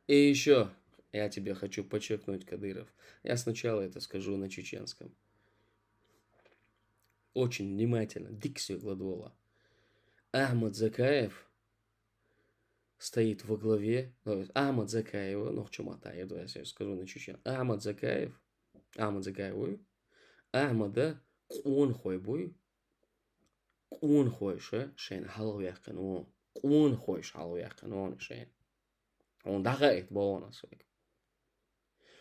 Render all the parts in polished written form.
И еще я тебе хочу подчеркнуть, Кадыров. Я сначала это скажу на чеченском. Очень внимательно. Дикцию глагола. Ахмад Закаев стоит во главе. Ахмад Закаева, ну, в чем я скажу на чечен. Ахмад Закаев, Ахмад Закаеву, Ахмада кун хойбуй, кун хойша, шен халвяхкан он. Кун хойш халвяхкан он, шен. Он дагает баонас.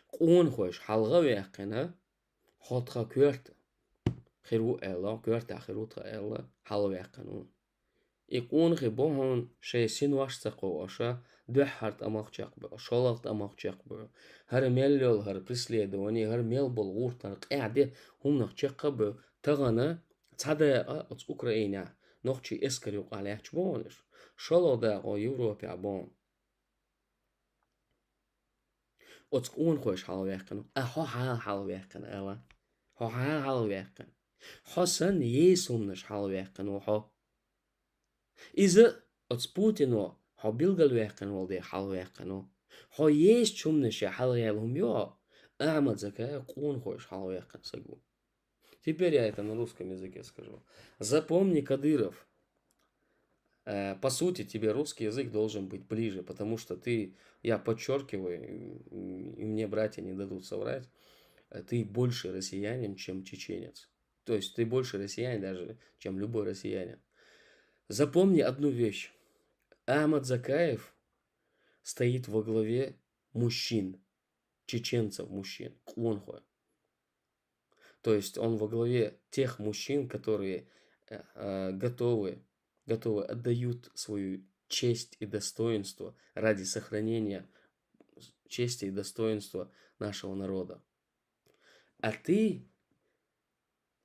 Кун хойш халвяхкана, хотха кверт. Хиру элла, кверт ахирутха элла, халвяхкан он. يكون غيبوهن شي سين واش تقواشا دو حرت اماق جاقبو شولغت اماق جاقبو هر ميليول هر بريسليدوني هر ميل بولغور تنق قاعدة هم نق جاقبو تغانا تادا اتس اوكرانيا نقشي اسكريو قاليح جبونش شولو دا او يوروبي عبون اتس قون خوش حالو يقنو احو حالو يقن الا هو حالو يقن حسن يسومنش حالو يقن وحو إذا أتسبوتينو ها بيلغل ويقنو دي حال ويقنو ها есть чумныше حال يالهم يو أعمل زكاة قون خوش حال ويقن сагу. Теперь я это на русском языке скажу. Запомни, Кадыров, по сути, тебе русский язык должен быть ближе, потому что ты, я подчеркиваю, и мне братья не дадут соврать, ты больше россиянин, чем чеченец. То есть ты больше россиянин даже, чем любой россиянин. Запомни одну вещь. Ахмад Закаев стоит во главе мужчин, чеченцев мужчин, кунхо. То есть он во главе тех мужчин, которые готовы отдают свою честь и достоинство ради сохранения чести и достоинства нашего народа. А ты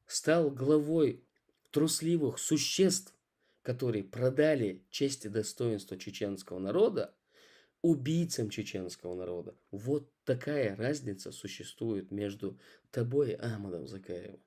стал главой трусливых существ, которые продали честь и достоинство чеченского народа убийцам чеченского народа. Вот такая разница существует между тобой и Ахмадом Закаевым.